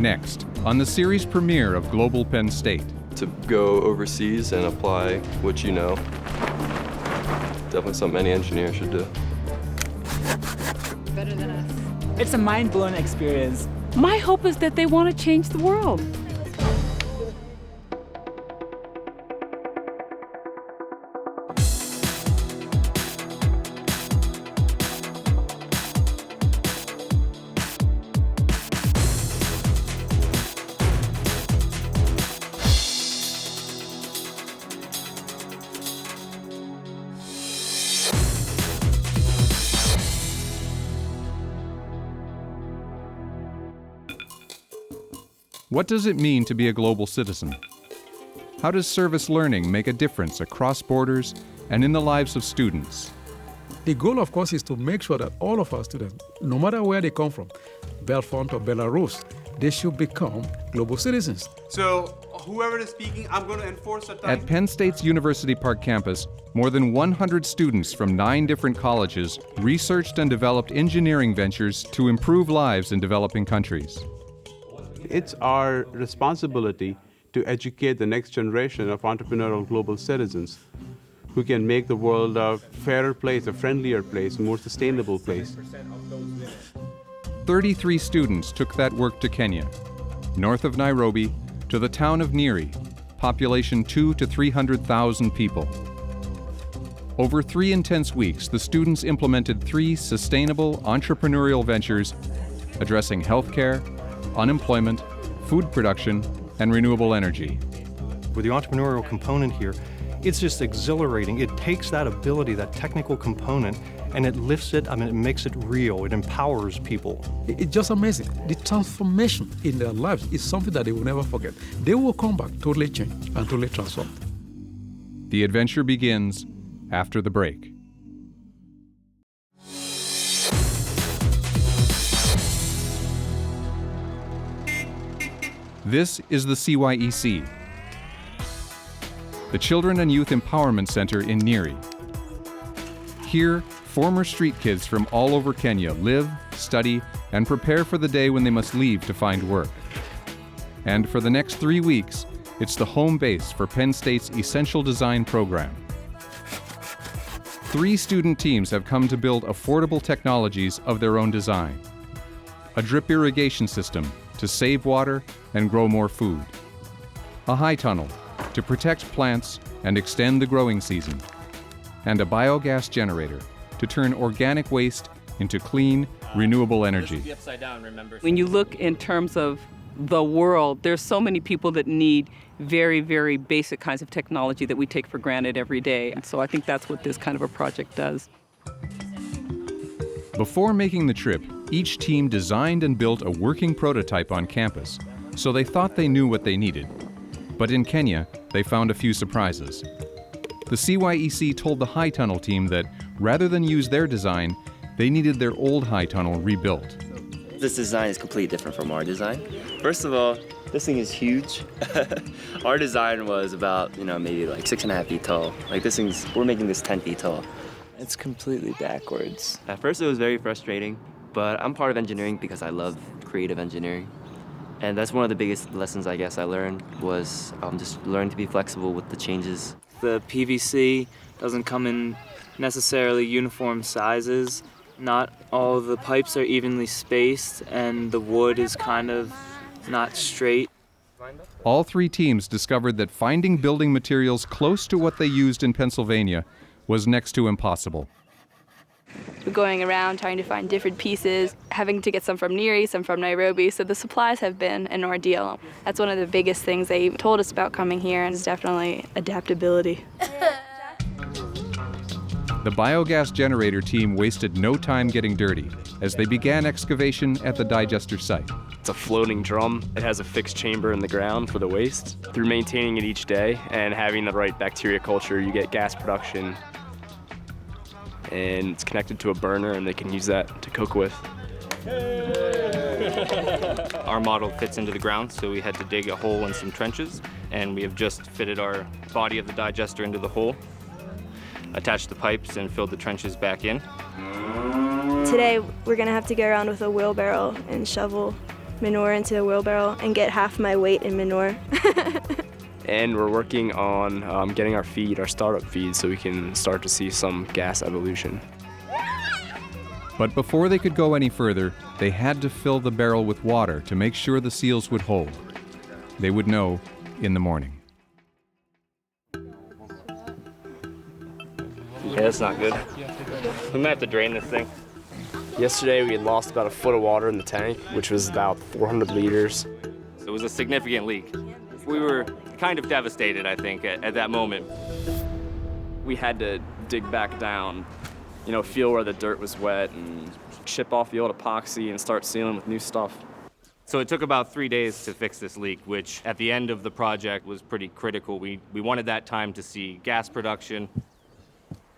Next, on the series premiere of Global Penn State. To go overseas and apply what you know. Definitely something any engineer should do. Better than us. It's a mind-blowing experience. My hope is that they want to change the world. What does it mean to be a global citizen? How does service learning make a difference across borders and in the lives of students? The goal, of course, is to make sure that all of our students, no matter where they come from, Belfont or Belarus, they should become global citizens. So whoever is speaking, I'm going to enforce the time. At Penn State's University Park campus, more than 100 students from 9 different colleges researched and developed engineering ventures to improve lives in developing countries. It's our responsibility to educate the next generation of entrepreneurial global citizens who can make the world a fairer place, a friendlier place, a more sustainable place. 33 students took that work to Kenya, north of Nairobi, to the town of Nyeri, population 200,000 to 300,000 people. Over 3 intense weeks, the students implemented 3 sustainable entrepreneurial ventures addressing healthcare, unemployment, food production, and renewable energy. With the entrepreneurial component here, it's just exhilarating. It takes that ability, that technical component, and it lifts it, it makes it real. It empowers people. It's just amazing. The transformation in their lives is something that they will never forget. They will come back totally changed and totally transformed. The adventure begins after the break. This is the CYEC, the Children and Youth Empowerment Center in Nyeri. Here, former street kids from all over Kenya live, study, and prepare for the day when they must leave to find work. And for the next 3 weeks, it's the home base for Penn State's Essential Design program. 3 student teams have come to build affordable technologies of their own design. A drip irrigation system to save water and grow more food. A high tunnel to protect plants and extend the growing season. And a biogas generator to turn organic waste into clean, renewable energy. When you look in terms of the world, there's so many people that need very, very basic kinds of technology that we take for granted every day. And so I think that's what this kind of a project does. Before making the trip, each team designed and built a working prototype on campus, so they thought they knew what they needed. But in Kenya, they found a few surprises. The CYEC told the high tunnel team that rather than use their design, they needed their old high tunnel rebuilt. This design is completely different from our design. First of all, this thing is huge. Our design was about, maybe like 6.5 feet tall. Like we're making this 10 feet tall. It's completely backwards. At first it was very frustrating, but I'm part of engineering because I love creative engineering. And that's one of the biggest lessons I guess I learned was just learn to be flexible with the changes. The PVC doesn't come in necessarily uniform sizes. Not all the pipes are evenly spaced, and the wood is kind of not straight. All 3 teams discovered that finding building materials close to what they used in Pennsylvania was next to impossible. We're going around trying to find different pieces, having to get some from Nyeri, some from Nairobi, so the supplies have been an ordeal. That's one of the biggest things they told us about coming here, and it's definitely adaptability. The biogas generator team wasted no time getting dirty as they began excavation at the digester site. It's a floating drum. It has a fixed chamber in the ground for the waste. Through maintaining it each day and having the right bacteria culture, you get gas production. And it's connected to a burner, and they can use that to cook with. Our model fits into the ground, so we had to dig a hole in some trenches, and we have just fitted our body of the digester into the hole, attached the pipes, and filled the trenches back in. Today, we're going to have to go around with a wheelbarrow and shovel manure into a wheelbarrow and get half my weight in manure. And we're working on getting our startup feed, so we can start to see some gas evolution. But before they could go any further, they had to fill the barrel with water to make sure the seals would hold. They would know in the morning. Yeah, that's not good. We might have to drain this thing. Yesterday we had lost about a foot of water in the tank, which was about 400 liters. It was a significant leak. We were kind of devastated, I think, at that moment. We had to dig back down, feel where the dirt was wet and chip off the old epoxy and start sealing with new stuff. So it took about 3 days to fix this leak, which at the end of the project was pretty critical. We wanted that time to see gas production,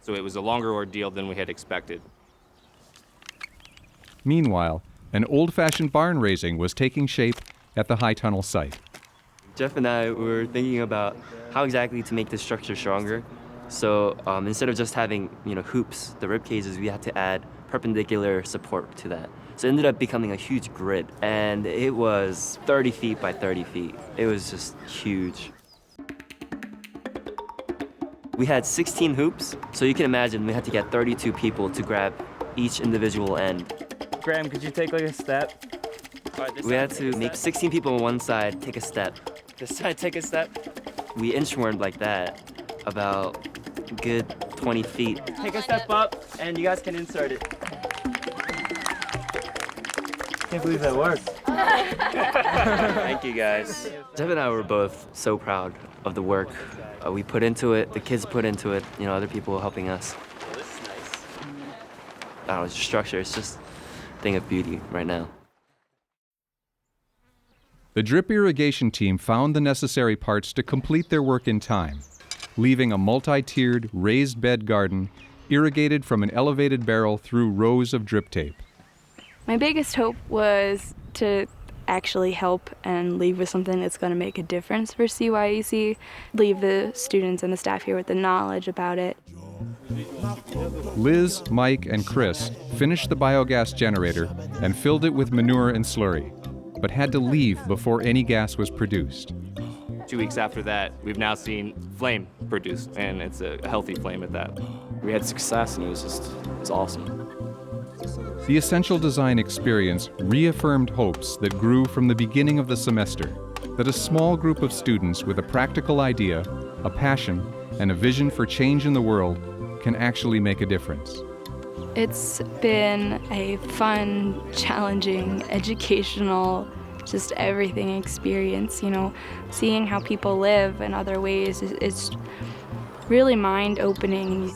so it was a longer ordeal than we had expected. Meanwhile, an old-fashioned barn raising was taking shape at the High Tunnel site. Jeff and I were thinking about how exactly to make this structure stronger. So instead of just having hoops, the rib cages, we had to add perpendicular support to that. So it ended up becoming a huge grid, and it was 30 feet by 30 feet. It was just huge. We had 16 hoops, so you can imagine we had to get 32 people to grab each individual end. Graham, could you take like a step? We had to make 16 people on one side take a step. This side, take a step. We inchwormed like that about a good 20 feet. Take a step up, and you guys can insert it. Can't believe that worked. Thank you, guys. Jeff and I were both so proud of the work we put into it, the kids put into it, other people helping us. This is nice. I don't know, it's structure, it's just a thing of beauty right now. The drip irrigation team found the necessary parts to complete their work in time, leaving a multi-tiered raised bed garden irrigated from an elevated barrel through rows of drip tape. My biggest hope was to actually help and leave with something that's going to make a difference for CYEC, leave the students and the staff here with the knowledge about it. Liz, Mike, and Chris finished the biogas generator and filled it with manure and slurry, but had to leave before any gas was produced. 2 weeks after that, we've now seen flame produced, and it's a healthy flame at that. We had success, and it was awesome. The Essential Design experience reaffirmed hopes that grew from the beginning of the semester, that a small group of students with a practical idea, a passion, and a vision for change in the world can actually make a difference. It's been a fun, challenging, educational, just everything experience, seeing how people live in other ways is really mind-opening.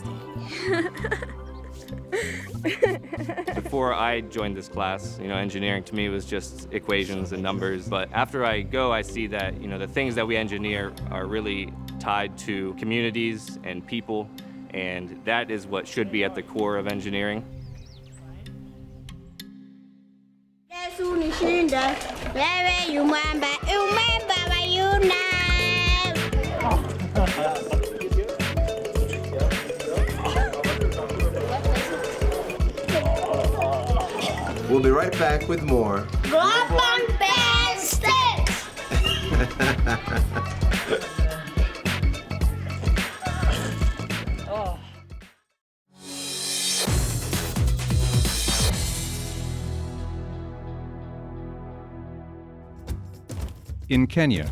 Before I joined this class, engineering to me was just equations and numbers. But after I go, I see that, the things that we engineer are really tied to communities and people, and that is what should be at the core of engineering. We'll be right back with more. Go up on Penn State! In Kenya,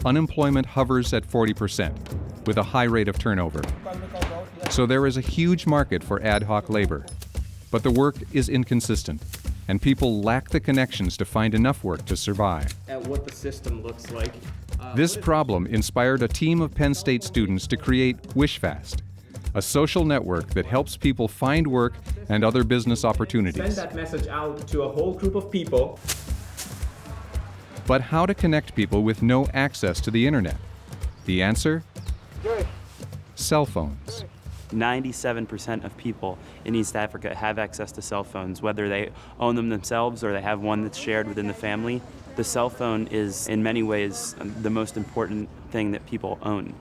unemployment hovers at 40%, with a high rate of turnover. So there is a huge market for ad hoc labor. But the work is inconsistent, and people lack the connections to find enough work to survive. At what the system looks like. This problem inspired a team of Penn State students to create WishFast, a social network that helps people find work and other business opportunities. Send that message out to a whole group of people. But how to connect people with no access to the internet? The answer? Cell phones. 97% of people in East Africa have access to cell phones, whether they own them themselves or they have one that's shared within the family. The cell phone is, in many ways, the most important thing that people own.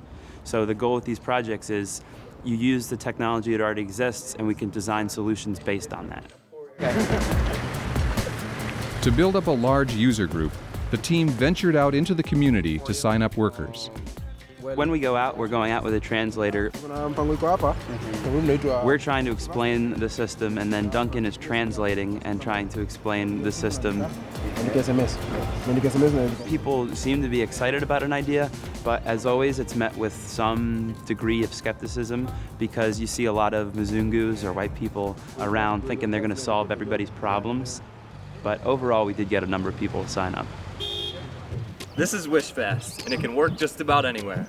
So the goal with these projects is you use the technology that already exists, and we can design solutions based on that. To build up a large user group, the team ventured out into the community to sign up workers. When we go out, we're going out with a translator. We're trying to explain the system, and then Duncan is translating and trying to explain the system. People seem to be excited about an idea, but as always, it's met with some degree of skepticism because you see a lot of Mzungus or white people around thinking they're going to solve everybody's problems. But overall, we did get a number of people sign up. This is WishFast, and it can work just about anywhere.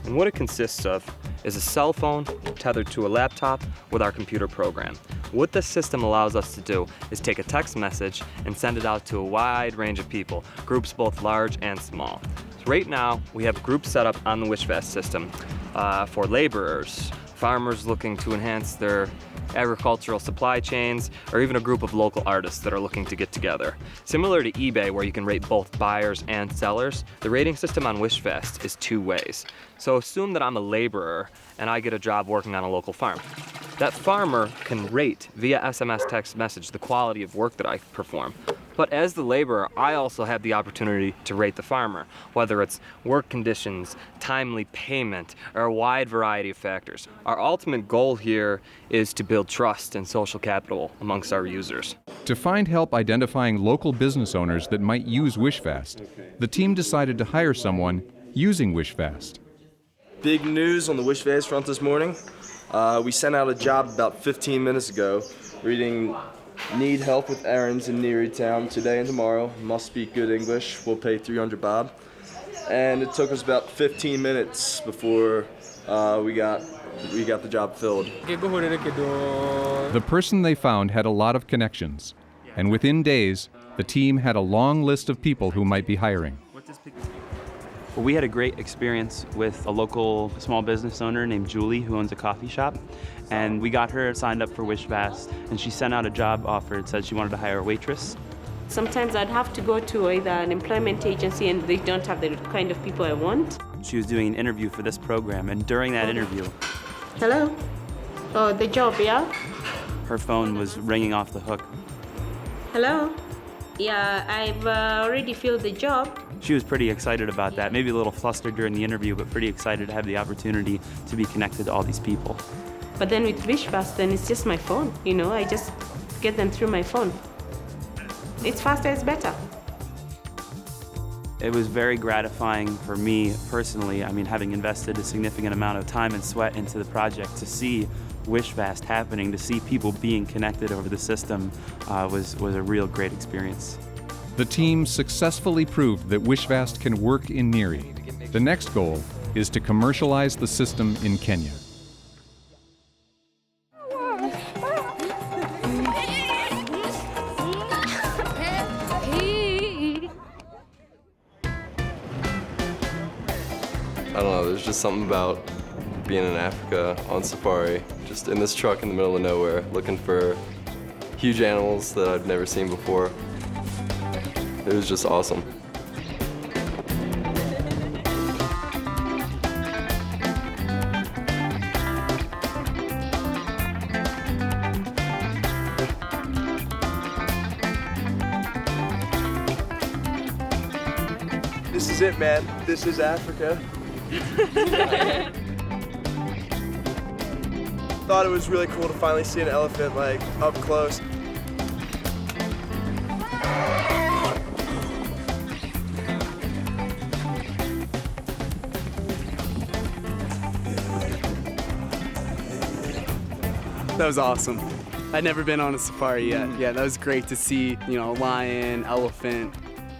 And what it consists of is a cell phone tethered to a laptop with our computer program. What this system allows us to do is take a text message and send it out to a wide range of people, groups both large and small. So right now, we have groups set up on the WishFast system for laborers, farmers looking to enhance their agricultural supply chains, or even a group of local artists that are looking to get together. Similar to eBay, where you can rate both buyers and sellers, the rating system on WishFast is two ways. So assume that I'm a laborer and I get a job working on a local farm. That farmer can rate via SMS text message the quality of work that I perform. But as the laborer, I also have the opportunity to rate the farmer, whether it's work conditions, timely payment, or a wide variety of factors. Our ultimate goal here is to build trust and social capital amongst our users. To find help identifying local business owners that might use WishFast, the team decided to hire someone using WishFast. Big news on the WishFast front this morning. We sent out a job about 15 minutes ago, reading need help with errands in Neary Town today and tomorrow. Must speak good English. We'll pay 300 bob. And it took us about 15 minutes before we got the job filled. The person they found had a lot of connections, and within days, the team had a long list of people who might be hiring. Well, we had a great experience with a local small business owner named Julie who owns a coffee shop, and we got her signed up for WishFast, and she sent out a job offer. It said she wanted to hire a waitress. Sometimes I'd have to go to either an employment agency and they don't have the kind of people I want. She was doing an interview for this program, and during that interview, Hello? Oh, the job, yeah? her phone was ringing off the hook. Hello? Yeah, I've already filled the job. She was pretty excited about that, maybe a little flustered during the interview, but pretty excited to have the opportunity to be connected to all these people. But then with WishFast, then it's just my phone, you know, I just get them through my phone. It's faster, it's better. It was very gratifying for me personally, I mean, having invested a significant amount of time and sweat into the project, to see WishFast happening, to see people being connected over the system was a real great experience. The team successfully proved that WishFast can work in Nyeri. The next goal is to commercialize the system in Kenya. I don't know, there's just something about being in Africa on safari, just in this truck in the middle of nowhere, looking for huge animals that I've never seen before. It was just awesome. This is it, man. This is Africa. Thought it was really cool to finally see an elephant like up close. That was awesome. I'd never been on a safari yet. Yeah, that was great to see, you know, lion, elephant,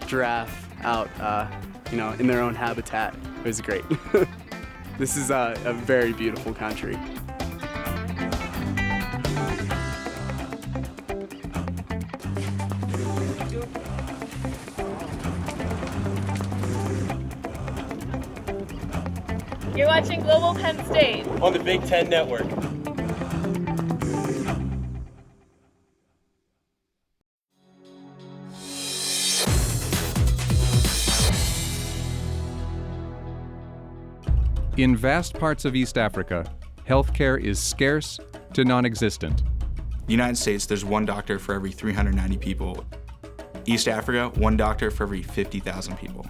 giraffe out, you know, in their own habitat. It was great. This is a very beautiful country. You're watching Global Penn State on the Big Ten Network. In vast parts of East Africa, healthcare is scarce to non-existent. In the United States, there's one doctor for every 390 people. East Africa, 1 doctor for every 50,000 people.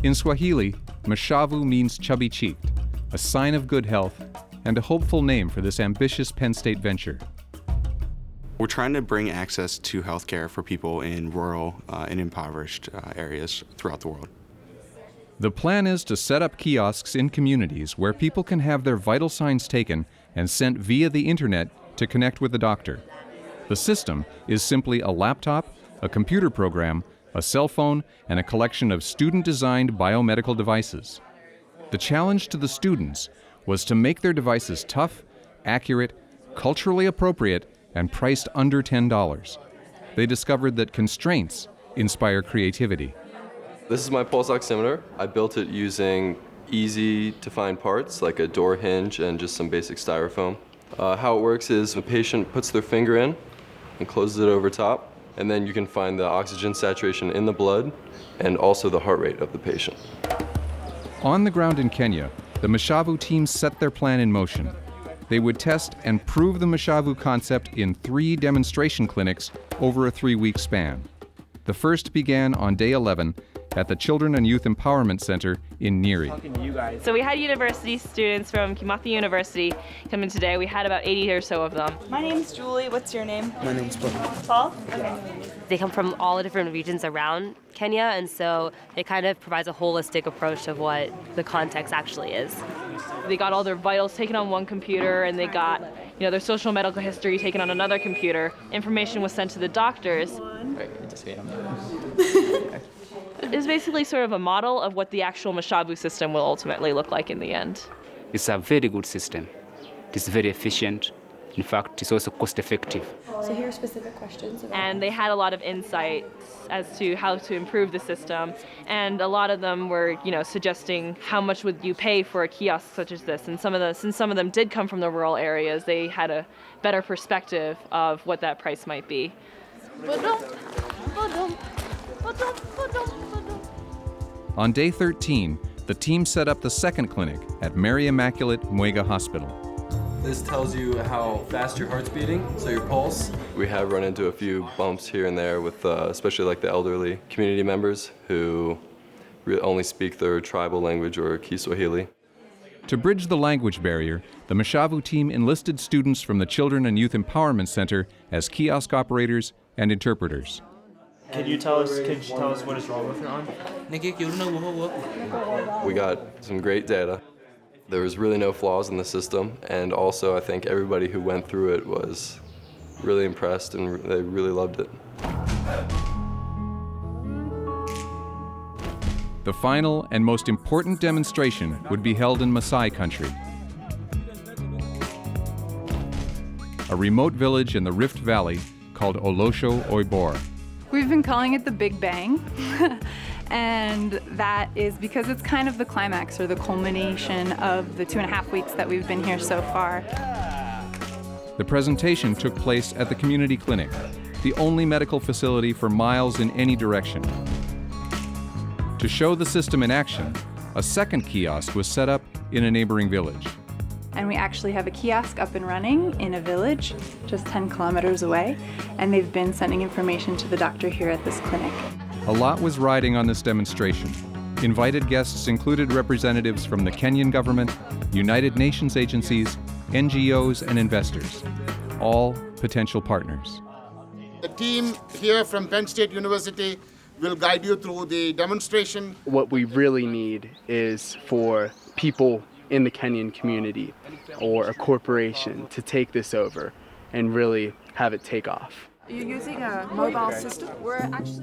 In Swahili, mashavu means chubby-cheeked, a sign of good health and a hopeful name for this ambitious Penn State venture. We're trying to bring access to healthcare for people in rural and impoverished areas throughout the world. The plan is to set up kiosks in communities where people can have their vital signs taken and sent via the internet to connect with the doctor. The system is simply a laptop, a computer program, a cell phone, and a collection of student-designed biomedical devices. The challenge to the students was to make their devices tough, accurate, culturally appropriate, and priced under $10. They discovered that constraints inspire creativity. This is my pulse oximeter. I built it using easy-to-find parts like a door hinge and just some basic styrofoam. How it works is the patient puts their finger in and closes it over top, and then you can find the oxygen saturation in the blood and also the heart rate of the patient. On the ground in Kenya, the Mashavu team set their plan in motion. They would test and prove the Mashavu concept in 3 demonstration clinics over a 3-week span. The first began on day 11 at the Children and Youth Empowerment Center in Nyeri. So we had university students from Kimathi University come in today. We had about 80 or so of them. My name's Julie. What's your name? My name's Paul. Paul? Okay. They come from all the different regions around Kenya, and so it kind of provides a holistic approach of what the context actually is. They got all their vitals taken on one computer, and they got their social medical history taken on another computer. Information was sent to the doctors. It's basically sort of a model of what the actual Mashavu system will ultimately look like in the end. It's a very good system. It's very efficient. In fact, it's also cost effective. So here are specific questions. And they had a lot of insights as to how to improve the system. And a lot of them were, suggesting how much would you pay for a kiosk such as this. And since some of them did come from the rural areas, they had a better perspective of what that price might be. On day 13, the team set up the second clinic at Mary Immaculate Mwega Hospital. This tells you how fast your heart's beating, so your pulse. We have run into a few bumps here and there with especially like the elderly community members who only speak their tribal language or Kiswahili. To bridge the language barrier, the Mashavu team enlisted students from the Children and Youth Empowerment Center as kiosk operators and interpreters. Could you tell us what is wrong with your arm? We got some great data. There was really no flaws in the system, and also I think everybody who went through it was really impressed and they really loved it. The final and most important demonstration would be held in Maasai country, a remote village in the Rift Valley called Olosho Oibor. We've been calling it the Big Bang, and that is because it's kind of the climax or the culmination of the 2.5 weeks that we've been here so far. The presentation took place at the community clinic, the only medical facility for miles in any direction. To show the system in action, a second kiosk was set up in a neighboring village. And we actually have a kiosk up and running in a village just 10 kilometers away, and they've been sending information to the doctor here at this clinic. A lot was riding on this demonstration. Invited guests included representatives from the Kenyan government, United Nations agencies, NGOs, and investors, all potential partners. The team here from Penn State University will guide you through the demonstration. What we really need is for people in the Kenyan community or a corporation to take this over and really have it take off. You're using a mobile system?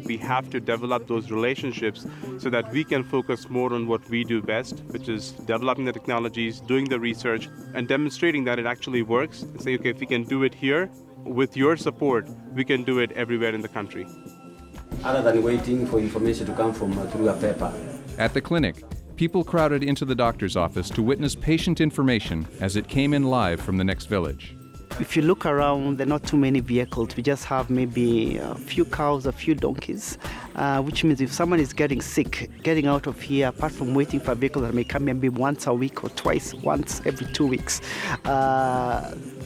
We have to develop those relationships so that we can focus more on what we do best, which is developing the technologies, doing the research, and demonstrating that it actually works. And say, okay, if we can do it here, with your support, we can do it everywhere in the country. Other than waiting for information to come from through a paper. At the clinic, people crowded into the doctor's office to witness patient information as it came in live from the next village. If you look around, there are not too many vehicles. We just have maybe a few cows, a few donkeys, which means if someone is getting sick, getting out of here, apart from waiting for a vehicle that may come maybe once a week or once every 2 weeks,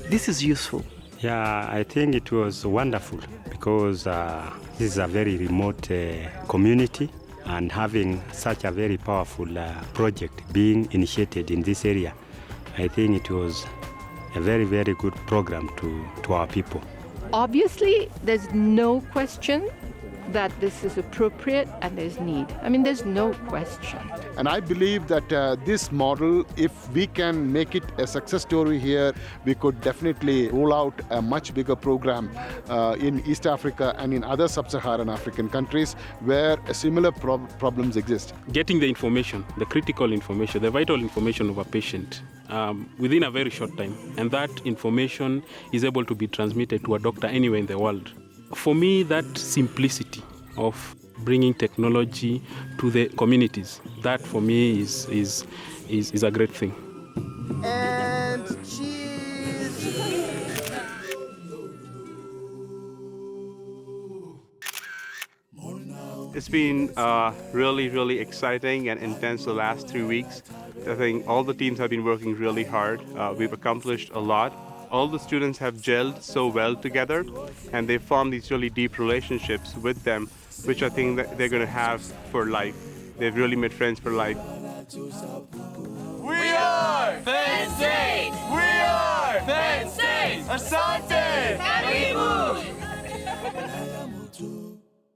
this is useful. Yeah, I think it was wonderful because this is a very remote community, and having such a very powerful project being initiated in this area, I think it was a very, very good program to our people. Obviously, there's no question that this is appropriate and there's need. I mean, there's no question. And I believe that this model, if we can make it a success story here, we could definitely roll out a much bigger program in East Africa and in other sub-Saharan African countries where similar problems exist. Getting the information, the critical information, the vital information of a patient within a very short time, and that information is able to be transmitted to a doctor anywhere in the world. For me, that simplicity of bringing technology to the communities, that for me is a great thing. And cheese! It's been really, really exciting and intense the last 3 weeks. I think all the teams have been working really hard. We've accomplished a lot. All the students have gelled so well together, and they formed these really deep relationships with them, which I think that they're going to have for life. They've really made friends for life.